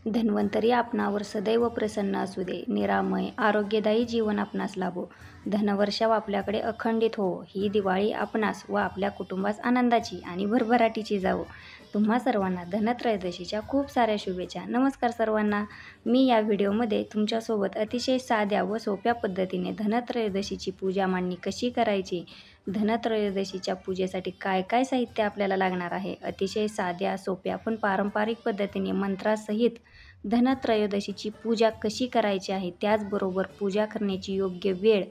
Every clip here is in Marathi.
धन्वंतरी आपणावर सदैव प्रसन्न असू दे. निरामय आरोग्यदायी जीवन आपणास लाभो. धनवर्षाव आपल्याकडे अखंडित हो. ही दिवाळी आपणास व आपल्या कुटुंबास आनंदाची आणि भरभराटीची जावो. तुम्हा सर्वांना धनत्रयोदशीच्या खूप साऱ्या शुभेच्छा. नमस्कार सर्वांना. मी या व्हिडिओमध्ये तुमच्यासोबत अतिशय साध्या व सोप्या पद्धतीने धनत्रयोदशीची पूजा मांडणी कशी करायची, धनत्रयोदशीच्या पूजेसाठी काय काय साहित्य आपल्याला लागणार आहे, अतिशय साध्या सोप्या पण पारंपरिक पद्धतीने मंत्रासहित धनत्रयोदशीची पूजा कशी करायची आहे, त्याचबरोबर पूजा करण्याची योग्य वेळ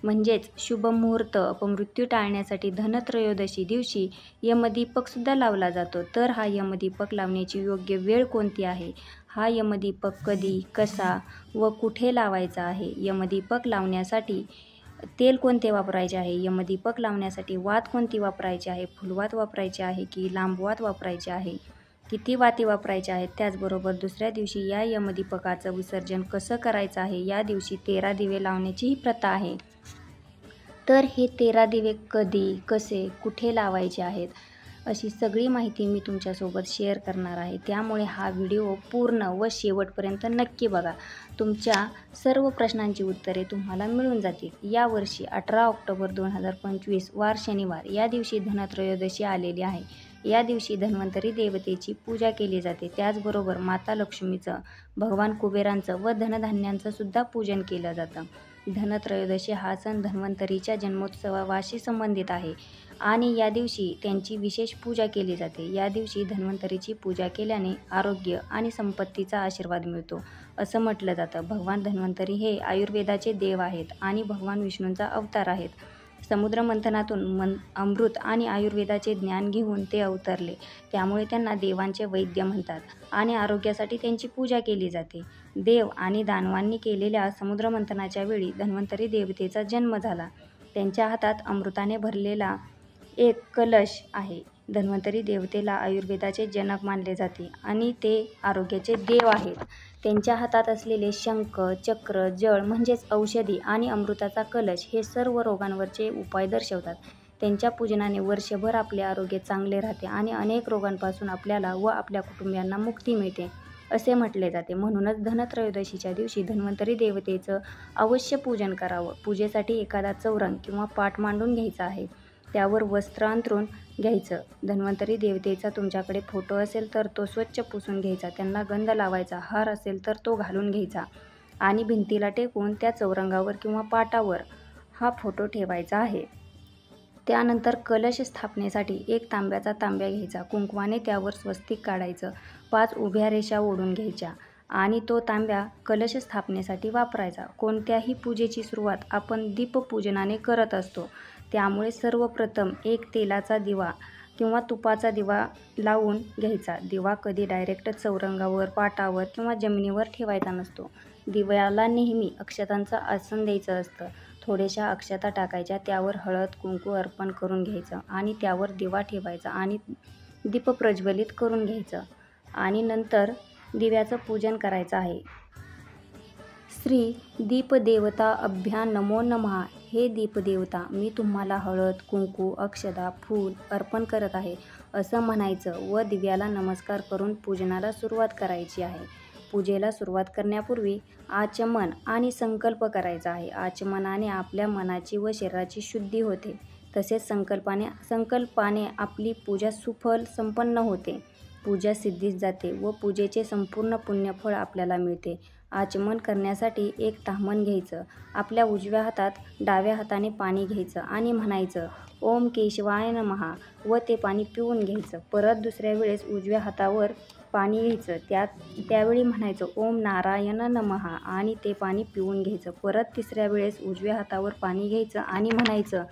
म्हणजेच शुभ मुहूर्त, अपमृत्यू टाळण्यासाठी धनत्रयोदशी दिवशी यमदीपकसुद्धा लावला जातो. तर हा यमदीपक लावण्याची योग्य वेळ कोणती आहे, हा यमदीपक कधी, कसा व कुठे लावायचा आहे, यमदीपक लावण्यासाठी तेल कोणते वापरायचे आहे, यमदीपक लावण्यासाठी वात कोणती वापरायची आहे, फुलवात वापरायची आहे की लांबवात वापरायची आहे, किती वाती वापरायच्या आहेत, त्याचबरोबर दुसऱ्या दिवशी या यमदीपकाचं विसर्जन कसं करायचं आहे. या दिवशी 13 दिवे लावण्याचीही प्रथा आहे. तर हे 13 दिवे कधी, कसे, कुठे लावायचे आहेत, अशी सगळी माहिती मी तुमच्यासोबत शेअर करणार आहे. त्यामुळे हा व्हिडिओ पूर्ण व शेवटपर्यंत नक्की बघा. तुमच्या सर्व प्रश्नांची उत्तरे तुम्हाला मिळून जातील. यावर्षी 18 ऑक्टोबर 2025 वार शनिवार या दिवशी धनत्रयोदशी आलेली आहे. या दिवशी धन्वंतरी देवतेची पूजा केली जाते. त्याचबरोबर माता लक्ष्मीचं, भगवान कुबेरांचं व धनधान्यांचं सुद्धा पूजन केलं जातं. धनत्रयोदशी हा सण धन्वंतरीच्या जन्मोत्सवाशी संबंधित आहे आणि या दिवशी त्यांची विशेष पूजा केली जाते. या दिवशी धन्वंतरीची पूजा केल्याने आरोग्य आणि संपत्तीचा आशीर्वाद मिळतो असं म्हटलं जातं. भगवान धन्वंतरी हे आयुर्वेदाचे देव आहेत आणि भगवान विष्णूंचा अवतार आहेत. समुद्र मंथनातून अमृत आणि आयुर्वेदाचे ज्ञान घेऊन ते अवतरले, त्यामुळे त्यांना देवांचे वैद्य म्हणतात आणि आरोग्यासाठी त्यांची पूजा केली जाते. देव आणि दानवांनी केलेल्या समुद्र मंथनाच्या वेळी धन्वंतरी देवतेचा जन्म झाला. त्यांच्या हातात अमृताने भरलेला एक कलश आहे. धन्वंतरी देवतेला आयुर्वेदाचे जनक मानले जाते आणि ते आरोग्याचे देव आहेत. त्यांच्या हातात असलेले शंख, चक्र, जळ म्हणजेच औषधी आणि अमृताचा कलश हे सर्व रोगांवरचे उपाय दर्शवतात. त्यांच्या पूजनाने वर्षभर आपले आरोग्य चांगले राहते आणि अनेक रोगांपासून आपल्याला व आपल्या कुटुंबियांना मुक्ती मिळते असे म्हटले जाते. म्हणूनच धनत्रयोदशीच्या दिवशी धन्वंतरी देवतेचं अवश्य पूजन करावं. पूजेसाठी एखादा चौरंग किंवा पाट मांडून घ्यायचा आहे. त्यावर वस्त्र अंथरून घ्यायचं. धन्वंतरी देवतेचा तुमच्याकडे फोटो असेल तर तो स्वच्छ पुसून घ्यायचा. त्यांना गंध लावायचा. हार असेल तर तो घालून घ्यायचा आणि भिंतीला टेकून त्या चौरंगावर किंवा पाटावर हा फोटो ठेवायचा आहे. त्यानंतर कलश स्थापनेसाठी एक तांब्याचा तांब्या घ्यायचा. कुंकवाने त्यावर स्वस्तिक काढायचं. 5 उभ्या रेषा ओढून घ्यायच्या आणि तो तांब्या कलश स्थापनेसाठी वापरायचा. कोणत्याही पूजेची सुरुवात आपण दीपपूजनाने करत असतो. त्यामुळे सर्वप्रथम एक तेलाचा दिवा किंवा तुपाचा दिवा लावून घ्यायचा. दिवा कधी डायरेक्ट चौरंगावर, पाटावर किंवा जमिनीवर ठेवायचा नसतो. दिव्याला नेहमी अक्षतांचं आसन द्यायचं असतं. थोड्याशा अक्षता टाकायच्या, त्यावर हळद कुंकू अर्पण करून घ्यायचं आणि त्यावर दिवा ठेवायचा आणि दीप प्रज्वलित करून घ्यायचं आणि नंतर दिव्याचं पूजन करायचं आहे. श्री दीपदेवता अभ्यां नमो नमः. हे दीपदेवता, मी तुम्हाला हळद कुंकू, अक्षता, फूल अर्पण करत आहे असं म्हणायचं व दिव्याला नमस्कार करून पूजनाला सुरुवात करायची आहे. पूजेला सुरुवात करण्यापूर्वी आचमन आणि संकल्प करायचा आहे. आचमनाने आपल्या मनाची व शरीराची शुद्धी होते. तसेच संकल्पाने आपली पूजा सुफल संपन्न होते. पूजा सिद्धीस जाते व पूजेचे संपूर्ण पुण्यफळ आपल्याला मिळते. आचमन करण्यासाठी एक ताम्हण घ्यायचं. आपल्या उजव्या हातात डाव्या हाताने पाणी घ्यायचं आणि म्हणायचं ओम केशवाय नमः व ते पाणी पिऊन घ्यायचं. परत दुसऱ्या वेळेस उजव्या हातावर पाणी घ्यायचं. त्यावेळी म्हणायचं ओम नारायण नमः आणि ते पाणी पिऊन घ्यायचं. परत तिसऱ्या वेळेस उजव्या हातावर पाणी घ्यायचं आणि म्हणायचं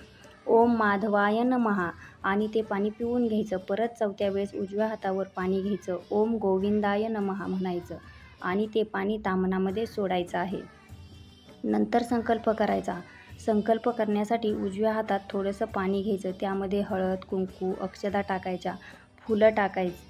ओम माधवाय नमः आणि ते पाणी पिऊन घ्यायचं. परत चौथ्या वेळेस उजव्या हातावर पाणी घ्यायचं. ओम गोविंदाय नमः म्हणायचं आणि ते पाणी ताम्हणामध्ये सोडायचं आहे. नंतर संकल्प करायचा. संकल्प करण्यासाठी उजव्या हातात थोडंसं पाणी घ्यायचं. त्यामध्ये हळद कुंकू, अक्षता टाकायच्या,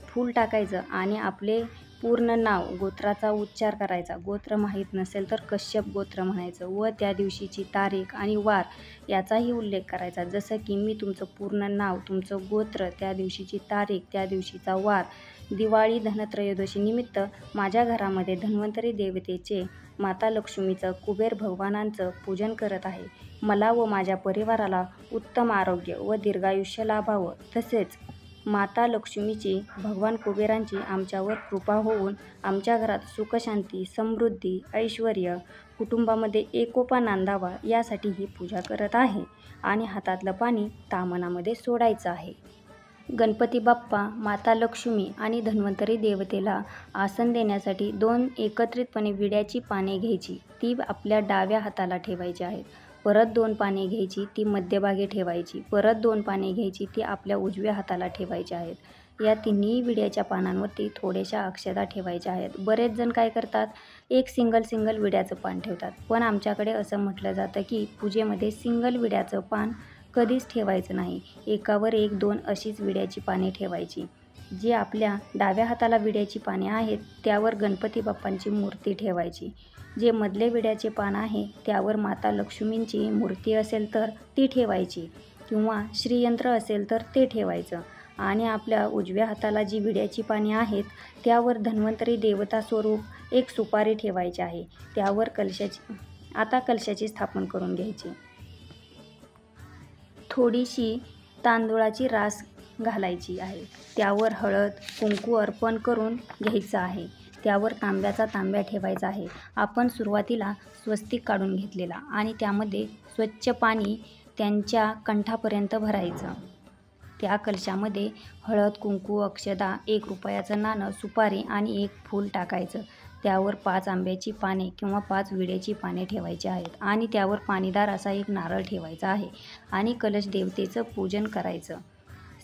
फूल टाकायचं आणि आपले पूर्ण नाव, गोत्राचा उच्चार करायचा. गोत्र माहीत नसेल तर कश्यप गोत्र म्हणायचं व त्या दिवशीची तारीख आणि वार याचाही उल्लेख करायचा. जसं की मी तुमचं पूर्ण नाव, तुमचं गोत्र, त्या दिवशीची तारीख, त्या दिवशीचा वार दिवाळी धनत्रयोदशी निमित्त माझ्या घरामध्ये धन्वंतरी देवतेचे, माता लक्ष्मीचं, कुबेर भगवानांचं पूजन करत आहे. मला व माझ्या परिवाराला उत्तम आरोग्य व दीर्घायुष्य लाभावं, तसेच माता लक्ष्मीची, भगवान कुबेरांची आमच्यावर कृपा होऊन आमच्या घरात सुखशांती, समृद्धी, ऐश्वर्य, कुटुंबामध्ये एकोपा नांदावा यासाठी ही पूजा करत आहे आणि हातातलं पाणी तामनामध्ये सोडायचं आहे. गणपती बाप्पा, माता लक्ष्मी आणि धन्वंतरी देवतेला आसन देण्यासाठी 2 एकत्रितपणे विड्याची पाने घ्यायची. ती आपल्या डाव्या हाताला ठेवायची आहेत. परत 2 पाने घ्यायची, ती मध्यभागी ठेवायची. परत 2 पाने घ्यायची, ती आपल्या उजव्या हाताला ठेवायची आहेत. या तिन्ही विड्याच्या पानांवरती थोड्याशा अक्षता ठेवायच्या आहेत. बरेच जण काय करतात, एक सिंगल विड्याचं पान ठेवतात. पण आमच्याकडे असं म्हटलं जातं की पूजेमध्ये सिंगल विड्याचं पान कधीच ठेवायचं नाही. एकावर एक 2 अशीच विड्याची पाने ठेवायची. जी आपल्या डाव्या हाताला विड्याची पाने आहेत त्यावर गणपती बाप्पांची मूर्ती ठेवायची. जे मधले विड्याचे पान आहे त्यावर माता लक्ष्मींची मूर्ती असेल तर ती ठेवायची किंवा श्रीयंत्र असेल तर ते ठेवायचं. आणि आपल्या उजव्या हाताला जी विड्याची पाने आहेत त्यावर धन्वंतरी देवता स्वरूप एक सुपारी ठेवायची आहे. त्यावर कलशाची स्थापन करून घ्यायची. थोडीशी तांदूळाची रास घालायची आहे. त्यावर हळद कुंकू अर्पण करून घ्यायचं आहे. त्यावर तांब्याचा तांब्या ठेवायचा आहे. आपण सुरुवातीला स्वस्तिक काढून घेतलेला आणि त्यामध्ये स्वच्छ पाणी त्यांच्या कंठापर्यंत भरायचं. त्या कलशामध्ये हळद कुंकू अक्षदा, 1 रुपयाचं नाणं, सुपारी आणि 1 फूल टाकायचं. त्यावर 5 आंब्याची पाने किंवा 5 विड्याची पाने ठेवायची आहेत आणि त्यावर पाणीदार असा 1 नारळ ठेवायचा आहे आणि कलश देवतेचं पूजन करायचं.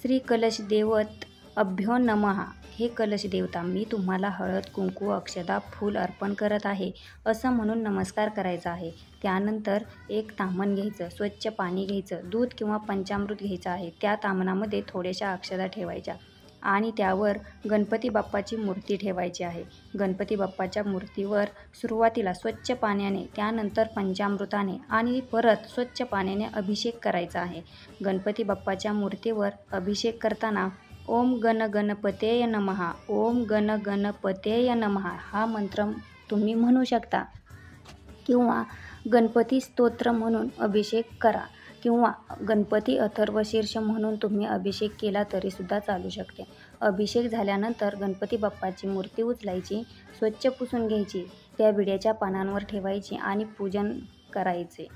श्री कलश देवत अभ्यो नमः. हे कलश देवता, मी तुम्हाला हळद कुंकू अक्षदा फूल अर्पण करत आहे असं म्हणून नमस्कार करायचा आहे. त्यानंतर एक ताम्हण घ्यायचं, स्वच्छ पाणी घ्यायचं, दूध किंवा पंचामृत घ्यायचं आहे. त्या ताम्हणामध्ये थोड्याशा अक्षदा ठेवायच्या आणि त्यावर गणपती बाप्पाची मूर्ती ठेवायची आहे. गणपती बाप्पाच्या मूर्तीवर सुरुवातीला स्वच्छ पाण्याने, त्यानंतर पंचामृताने आणि परत स्वच्छ पाण्याने अभिषेक करायचा आहे. गणपती बाप्पाच्या मूर्तीवर अभिषेक करताना ओम गण गणपतेय नमः, ओम गण गणपतेय नमः हा मंत्र तुम्ही म्हणू शकता किंवा गणपती स्तोत्र म्हणून अभिषेक करा किंवा गणपती अथर्वशीर्ष म्हणून तुम्ही अभिषेक केला तरीसुद्धा चालू शकते. अभिषेक झाल्यानंतर गणपती बाप्पाची मूर्ती उचलायची, स्वच्छ पुसून घ्यायची, त्या विड्याच्या पानांवर ठेवायची आणि पूजन करायचे.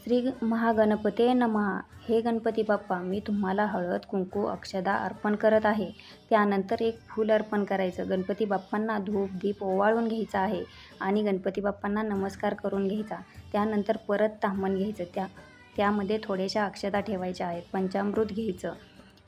श्री महागणपते नमः. हे गणपती बाप्पा, मी तुम्हाला हळद कुंकू अक्षदा अर्पण करत आहे. त्यानंतर 1 फूल अर्पण करायचं. गणपती बाप्पांना धूप दीप ओवाळून घ्यायचा आहे आणि गणपती बाप्पांना नमस्कार करून घ्यायचा. त्यानंतर परत ताम्हण घ्यायचं, त्यामध्ये थोड्याशा अक्षता ठेवायच्या आहेत. पंचामृत घ्यायचं,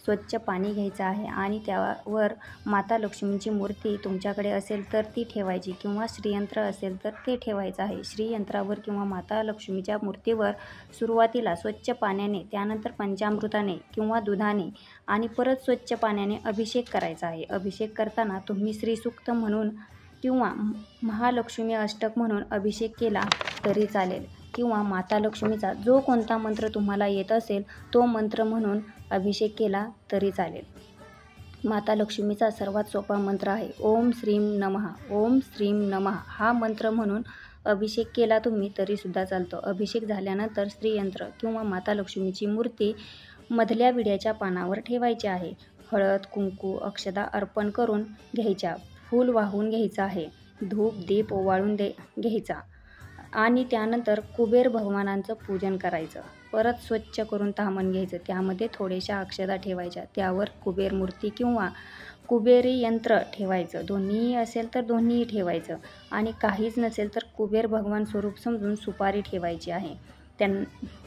स्वच्छ पाणी घ्यायचं आहे आणि त्यावर माता लक्ष्मीची मूर्ती तुमच्याकडे असेल तर ती ठेवायची किंवा श्रीयंत्र असेल तर ते ठेवायचं आहे. श्रीयंत्रावर किंवा माता लक्ष्मीच्या मूर्तीवर सुरुवातीला स्वच्छ पाण्याने, त्यानंतर पंचामृताने किंवा दुधाने आणि परत स्वच्छ पाण्याने अभिषेक करायचा आहे. अभिषेक करताना तुम्ही श्रीसूक्त म्हणून किंवा महालक्ष्मी अष्टक म्हणून अभिषेक केला तरी चालेल किंवा माता लक्ष्मीचा जो कोणता मंत्र तुम्हाला येत असेल तो मंत्र म्हणून अभिषेक केला तरी चालेल. माता लक्ष्मीचा सर्वात सोपा मंत्र आहे ओम श्रीं नमः, ओम श्रीं नमः हा मंत्र म्हणून अभिषेक केला तुम्ही तरीसुद्धा चालतो. अभिषेक झाल्यानंतर श्रीयंत्र किंवा माता लक्ष्मीची मूर्ती मधल्या विड्याच्या पानावर ठेवायची आहे. हळद कुंकू अक्षदा अर्पण करून घ्यायच्या, फूल वाहून घ्यायचं आहे, धूप दीप ओवाळून घ्यायचा आणि त्यानंतर कुबेर भगवानांचं पूजन करायचं. परत स्वच्छ करून ताम्हण घ्यायचं, त्यामध्ये थोड्याशा अक्षदा ठेवायच्या, त्यावर कुबेर मूर्ती किंवा कुबेरी यंत्र ठेवायचं. दोन्हीही असेल तर दोन्हीही ठेवायचं आणि काहीच नसेल तर कुबेर भगवान स्वरूप समजून सुपारी ठेवायची आहे.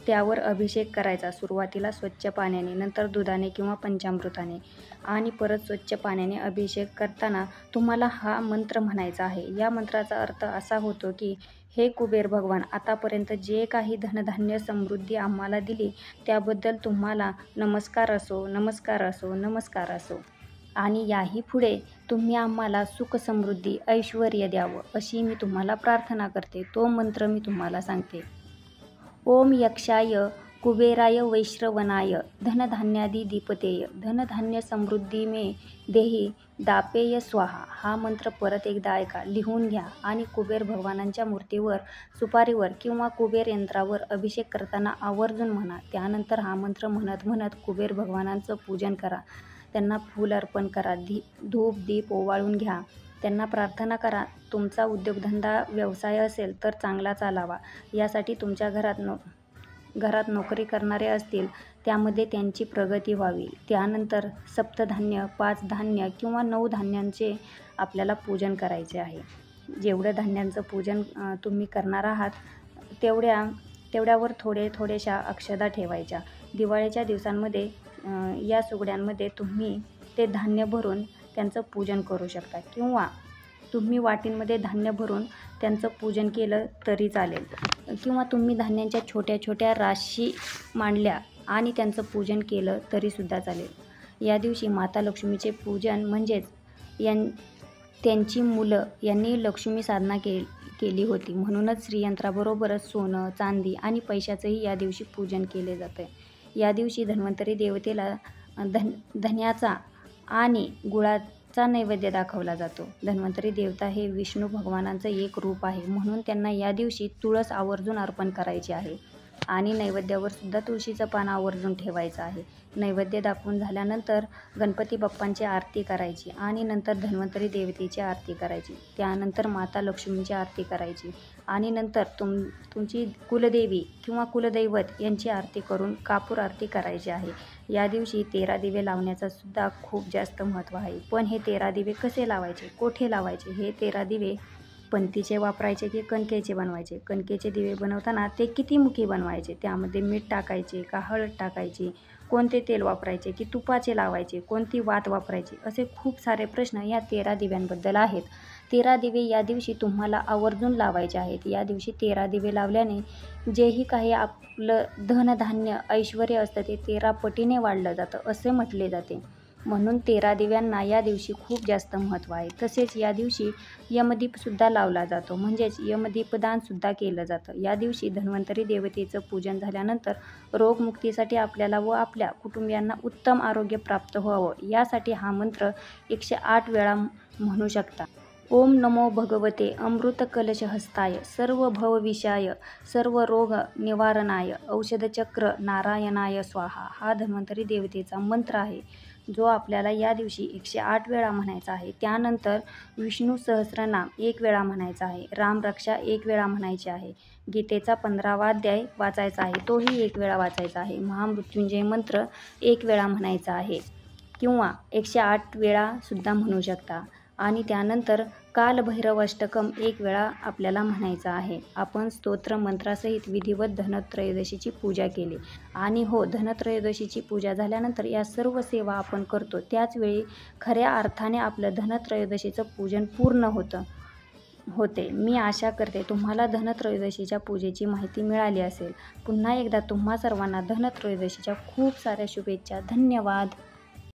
त्यावर अभिषेक करायचा, सुरुवातीला स्वच्छ पाण्याने, नंतर दुधाने किंवा पंचामृताने आणि परत स्वच्छ पाण्याने अभिषेक करताना तुम्हाला हा मंत्र म्हणायचा आहे. या मंत्राचा अर्थ असा होतो की हे कुबेर भगवान, आतापर्यंत जे काही धनधान्य समृद्धी आम्हाला दिली त्याबद्दल तुम्हाला नमस्कार असो, नमस्कार असो, नमस्कार असो आणि याही पुढे तुम्ही आम्हाला सुख समृद्धी ऐश्वर्य द्यावं अशी मी तुम्हाला प्रार्थना करते. तो मंत्र मी तुम्हाला सांगते. ओम यक्षाय कुबेराय वैश्रवणाय धनधान्यादी दीपतेय धनधान्य समृद्धी मे देही दापेय स्वाहा. हा मंत्र परत एकदा ऐका, लिहून घ्या आणि कुबेर भगवानांच्या मूर्तीवर, सुपारीवर किंवा कुबेर यंत्रावर अभिषेक करताना आवर्जून म्हणा. त्यानंतर हा मंत्र म्हणत म्हणत कुबेर भगवानांचं पूजन करा. त्यांना फूल अर्पण करा, धूप दीप ओवाळून घ्या. त्यांना प्रार्थना करा, तुमचा उद्योगधंदा व्यवसाय असेल तर चांगला चालावा, यासाठी तुमच्या घरात नोकरी करणारे असतील त्यामध्ये त्यांची प्रगती व्हावी. त्यानंतर सप्तधान्य, 5 धान्य किंवा 9 धान्यांचे आपल्याला पूजन करायचे आहे. जेवढं धान्यांचं पूजन तुम्ही करणार आहात तेवढ्यावर थोड्याशा अक्षता ठेवायच्या. दिवाळीच्या दिवसांमध्ये या सुगड्यांमध्ये तुम्ही ते धान्य भरून त्यांचं पूजन करू शकता किंवा तुम्ही वाटींमध्ये धान्य भरून त्यांचं पूजन केलं तरी चालेल किंवा तुम्ही धान्यांच्या छोट्या छोट्या राशी मांडल्या आणि त्यांचं पूजन केलं तरीसुद्धा चालेल. या दिवशी माता लक्ष्मीचे पूजन म्हणजेच त्यांची मुलं यांनी लक्ष्मी साधना केली होती, म्हणूनच श्रीयंत्राबरोबरच सोनं, चांदी आणि पैशाचंही या दिवशी पूजन केले जाते. या दिवशी धन्वंतरी देवतेला धन्याचा आणि गुळाचा नैवेद्य दाखवला जातो. धन्वंतरी देवता हे विष्णू भगवानांचं एक रूप आहे, म्हणून त्यांना या दिवशी तुळस आवर्जून अर्पण करायची आहे आणि नैवेद्यावर सुद्धा तुळशीचं पान आवर्जून ठेवायचं आहे. नैवेद्य दाखवून झाल्यानंतर गणपती बाप्पांची आरती करायची आणि नंतर धन्वंतरी देवतेची आरती करायची. त्यानंतर माता लक्ष्मीची आरती करायची आणि नंतर तुमची कुलदेवी किंवा कुलदैवत यांची आरती करून कापूर आरती करायची आहे. या दिवशी 13 दिवे लावण्याचं सुद्धा खूप जास्त महत्त्व आहे. पण हे 13 दिवे कसे लावायचे, कोठे लावायचे? हे 13 दिवे पंथीचे वापरायचे की कणकेचे बनवायचे? कणकेचे दिवे बनवताना ते किती मुखी बनवायचे? त्यामध्ये मीठ टाकायचे का हळद टाकायची? कोणते तेल वापरायचे की तुपाचे लावायचे? कोणती वात वापरायची? असे खूप सारे प्रश्न या 13 दिव्यांबद्दल आहेत. 13 दिवे या दिवशी तुम्हाला आवर्जून लावायचे आहेत. या दिवशी 13 दिवे लावल्याने जेही काही आपलं धनधान्य ऐश्वर्य असतं ते 13 पटीने वाढलं जातं असे म्हटले जाते. म्हणून 13 दिव्यांना या दिवशी खूप जास्त महत्त्व आहे. तसेच या दिवशी यमदीपसुद्धा लावला जातो, म्हणजेच यमदीपदानसुद्धा केलं जातं. या दिवशी धन्वंतरी देवतेचं पूजन झाल्यानंतर रोगमुक्तीसाठी आपल्याला व आपल्या कुटुंबियांना उत्तम आरोग्य प्राप्त व्हावं यासाठी हा मंत्र 108 वेळा म्हणू शकता. ओम नमो भगवते अमृतकलशहस्ताय सर्वभवविषाय सर्वरोग निवारणाय औषधचक्र नारायणाय स्वाहा. हा धन्वंतरी देवतेचा मंत्र आहे जो आपल्याला या दिवशी 108 वेळा म्हणायचा आहे. त्यानंतर विष्णू सहस्रनाम 1 वेळा म्हणायचा आहे. रामरक्षा 1 वेळा म्हणायची आहे. गीतेचा 15वा अध्याय वाचायचा आहे, तोही 1 वेळा वाचायचा आहे. महामृत्युंजय मंत्र 1 वेळा म्हणायचा आहे किंवा 108 वेळा सुद्धा म्हणू शकता. आणि त्यानंतर कालभैरवाष्टकम 1 वेळा आपल्याला म्हणायचं आहे. आपण स्तोत्र मंत्रासहित विधिवत धनत्रयोदशीची पूजा केली. आणि हो, धनत्रयोदशीची पूजा झाल्यानंतर या सर्व सेवा आपण करतो, त्याचवेळी खऱ्या अर्थाने आपलं धनत्रयोदशीचं पूजन पूर्ण होते. मी आशा करते तुम्हाला धनत्रयोदशीच्या पूजेची माहिती मिळाली असेल. पुन्हा एकदा तुम्हा सर्वांना धनत्रयोदशीच्या खूप साऱ्या शुभेच्छा. धन्यवाद.